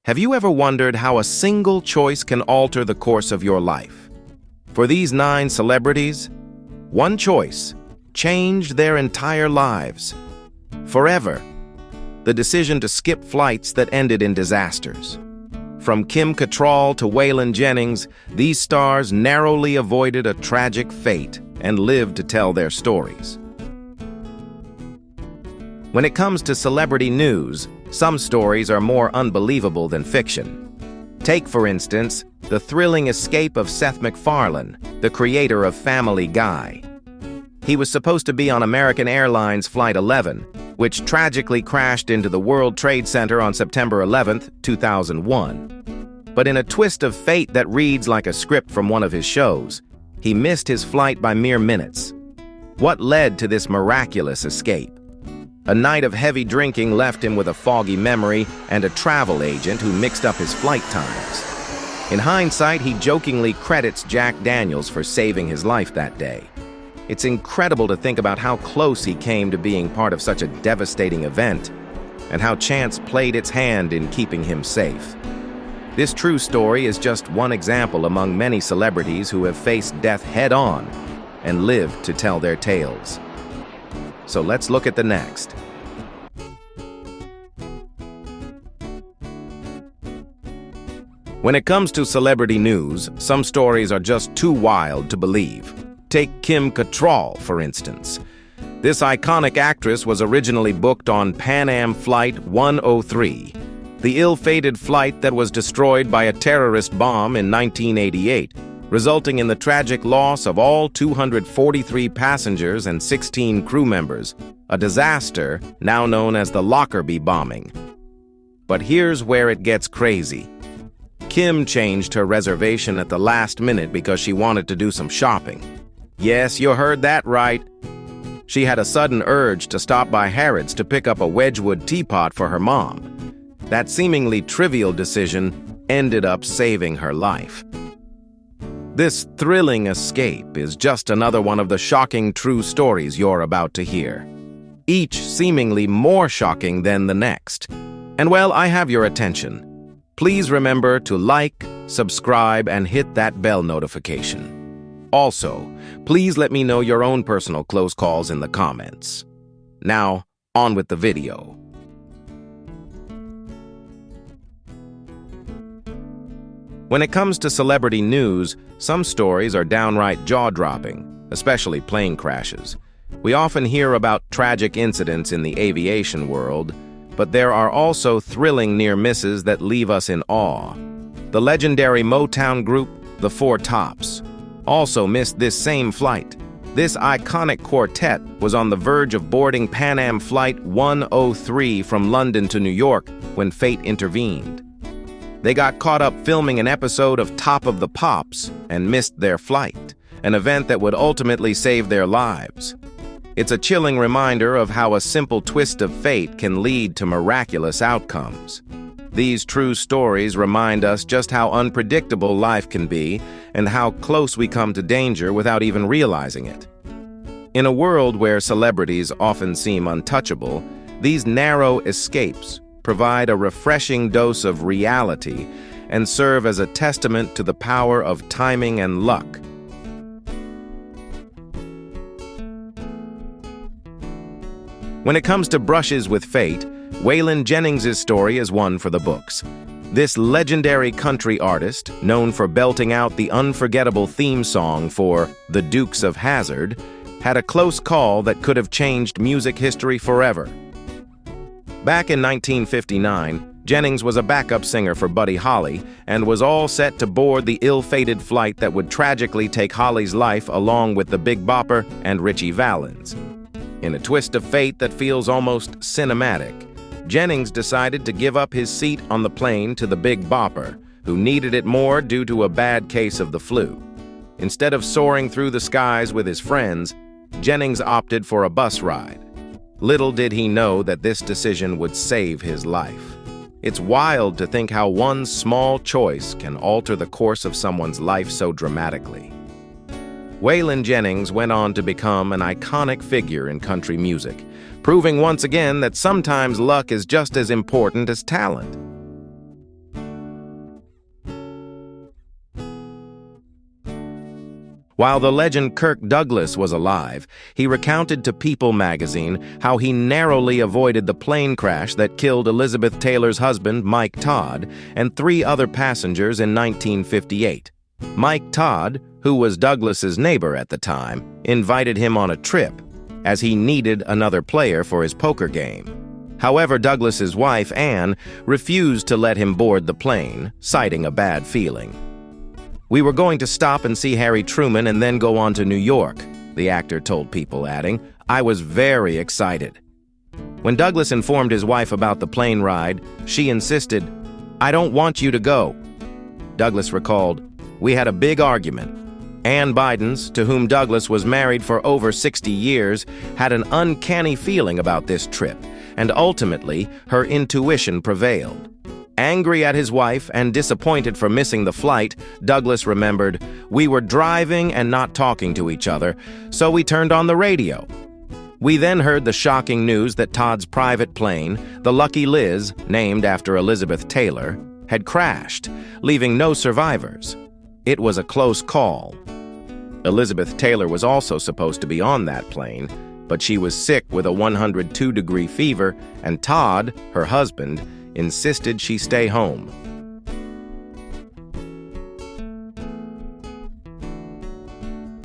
Have you ever wondered how a single choice can alter the course of your life? For these 9 celebrities, one choice changed their entire lives. Forever. The decision to skip flights that ended in disasters. From Kim Cattrall to Whan Jennings, these stars narrowly avoided a tragic fate and lived to tell their stories. When it comes to celebrity news, some stories are more unbelievable than fiction. Take, for instance, the thrilling escape of Seth McFarland, the creator of Family Guy. He was supposed to be on American Airlines Flight 11, which tragically crashed into the World Trade Center on September 11, 2001. But in a twist of fate that reads like a script from one of his shows, he missed his flight by mere minutes. What led to this miraculous escape? A night of heavy drinking left him with a foggy memory and a travel agent who mixed up his flight times. In hindsight, he jokingly credits Jack Daniels for saving his life that day. It's incredible to think about how close he came to being part of such a devastating event, and how chance played its hand in keeping him safe. This true story is just one example among many celebrities who have faced death head-on and lived to tell their tales. So let's look at the next. When it comes to celebrity news, some stories are just too wild to believe. Take Kim Cattrall, for instance. This iconic actress was originally booked on Pan Am Flight 103, the ill-fated flight that was destroyed by a terrorist bomb in 1988, resulting in the tragic loss of all 243 passengers and 16 crew members, a disaster now known as the Lockerbie bombing. But here's where it gets crazy. Kim changed her reservation at the last minute because she wanted to do some shopping. Yes, you heard that right. She had a sudden urge to stop by Harrods to pick up a Wedgwood teapot for her mom. That seemingly trivial decision ended up saving her life. This thrilling escape is just another one of the shocking true stories you're about to hear, each seemingly more shocking than the next. And well, I have your attention. Please remember to like, subscribe, and hit that bell notification. Also, please let me know your own personal close calls in the comments. Now, on with the video. When it comes to celebrity news, some stories are downright jaw-dropping, especially plane crashes. We often hear about tragic incidents in the aviation world, but there are also thrilling near misses that leave us in awe. The legendary Motown group, the Four Tops, also missed this same flight. This iconic quartet was on the verge of boarding Pan Am Flight 103 from London to New York when fate intervened. They got caught up filming an episode of Top of the Pops and missed their flight, an event that would ultimately save their lives. It's a chilling reminder of how a simple twist of fate can lead to miraculous outcomes. These true stories remind us just how unpredictable life can be and how close we come to danger without even realizing it. In a world where celebrities often seem untouchable, these narrow escapes provide a refreshing dose of reality and serve as a testament to the power of timing and luck. When it comes to brushes with fate, Whan Jennings' story is one for the books. This legendary country artist, known for belting out the unforgettable theme song for The Dukes of Hazzard, had a close call that could have changed music history forever. Back in 1959, Jennings was a backup singer for Buddy Holly and was all set to board the ill-fated flight that would tragically take Holly's life along with the Big Bopper and Ritchie Valens. In a twist of fate that feels almost cinematic, Jennings decided to give up his seat on the plane to the Big Bopper, who needed it more due to a bad case of the flu. Instead of soaring through the skies with his friends, Jennings opted for a bus ride. Little did he know that this decision would save his life. It's wild to think how one small choice can alter the course of someone's life so dramatically. Whan Jennings went on to become an iconic figure in country music, proving once again that sometimes luck is just as important as talent. While the legend Kirk Douglas was alive, he recounted to People magazine how he narrowly avoided the plane crash that killed Elizabeth Taylor's husband, Mike Todd, and 3 other passengers in 1958. Mike Todd, who was Douglas's neighbor at the time, invited him on a trip, as he needed another player for his poker game. However, Douglas's wife, Anne, refused to let him board the plane, citing a bad feeling. "We were going to stop and see Harry Truman and then go on to New York," the actor told People, adding, "I was very excited." When Douglas informed his wife about the plane ride, she insisted, "I don't want you to go." Douglas recalled, "We had a big argument. Ann Bidens, to whom Douglas was married for over 60 years, had an uncanny feeling about this trip, and ultimately, her intuition prevailed." Angry at his wife and disappointed for missing the flight, Douglas remembered, "We were driving and not talking to each other, so we turned on the radio. We then heard the shocking news that Todd's private plane, the Lucky Liz, named after Elizabeth Taylor, had crashed, leaving no survivors. It was a close call. Elizabeth Taylor was also supposed to be on that plane, but she was sick with a 102-degree fever, and Todd, her husband, insisted she stay home.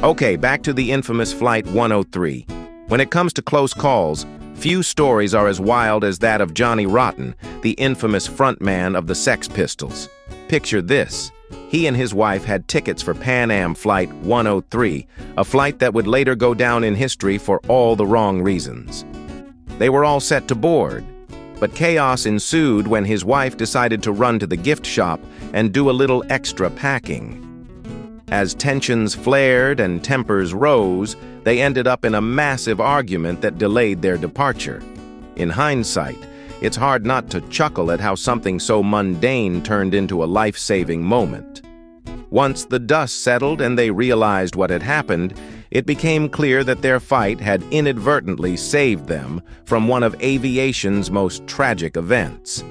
Okay, back to the infamous Flight 103. When it comes to close calls, few stories are as wild as that of Johnny Rotten, the infamous frontman of the Sex Pistols. Picture this. He and his wife had tickets for Pan Am Flight 103, a flight that would later go down in history for all the wrong reasons. They were all set to board, but chaos ensued when his wife decided to run to the gift shop and do a little extra packing. As tensions flared and tempers rose, they ended up in a massive argument that delayed their departure. In hindsight, it's hard not to chuckle at how something so mundane turned into a life-saving moment. Once the dust settled and they realized what had happened, it became clear that their fight had inadvertently saved them from one of aviation's most tragic events.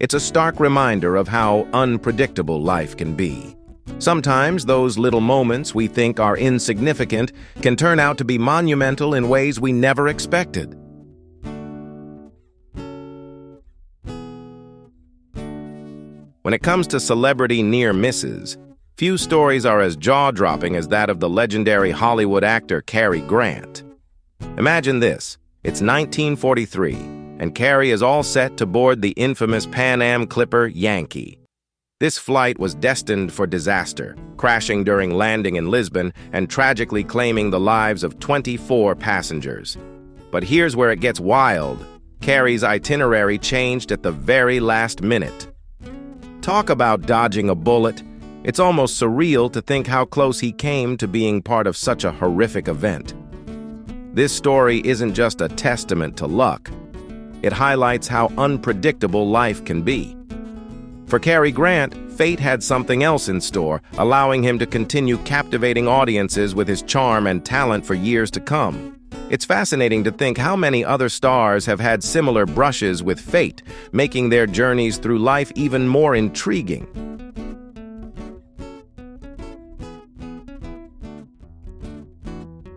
It's a stark reminder of how unpredictable life can be. Sometimes those little moments we think are insignificant can turn out to be monumental in ways we never expected. When it comes to celebrity near misses, few stories are as jaw-dropping as that of the legendary Hollywood actor Carrie Grant. Imagine this. It's 1943, and Carrie is all set to board the infamous Pan Am Clipper Yankee. This flight was destined for disaster, crashing during landing in Lisbon and tragically claiming the lives of 24 passengers. But here's where it gets wild. Carrie's itinerary changed at the very last minute. Talk about dodging a bullet. It's almost surreal to think how close he came to being part of such a horrific event. This story isn't just a testament to luck. It highlights how unpredictable life can be. For Carrie Grant, fate had something else in store, allowing him to continue captivating audiences with his charm and talent for years to come. It's fascinating to think how many other stars have had similar brushes with fate, making their journeys through life even more intriguing.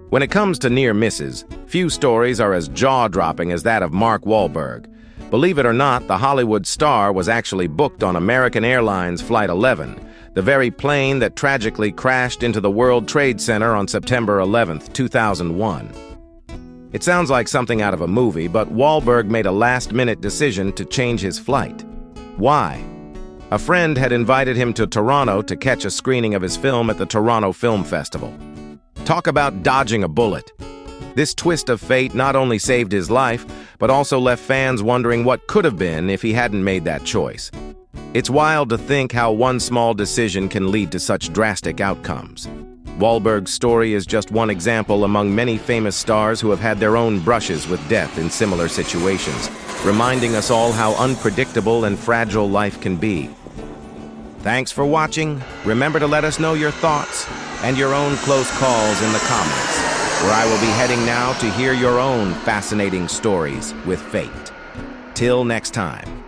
When it comes to near misses, few stories are as jaw-dropping as that of Mark Walberg. Believe it or not, the Hollywood star was actually booked on American Airlines Flight 11, the very plane that tragically crashed into the World Trade Center on September 11, 2001. It sounds like something out of a movie, but Walberg made a last-minute decision to change his flight. Why? A friend had invited him to Toronto to catch a screening of his film at the Toronto Film Festival. Talk about dodging a bullet. This twist of fate not only saved his life, but also left fans wondering what could have been if he hadn't made that choice. It's wild to think how one small decision can lead to such drastic outcomes. Walberg's story is just one example among many famous stars who have had their own brushes with death in similar situations, reminding us all how unpredictable and fragile life can be. Thanks for watching. Remember to let us know your thoughts and your own close calls in the comments, where I will be heading now to hear your own fascinating stories with fate. Till next time.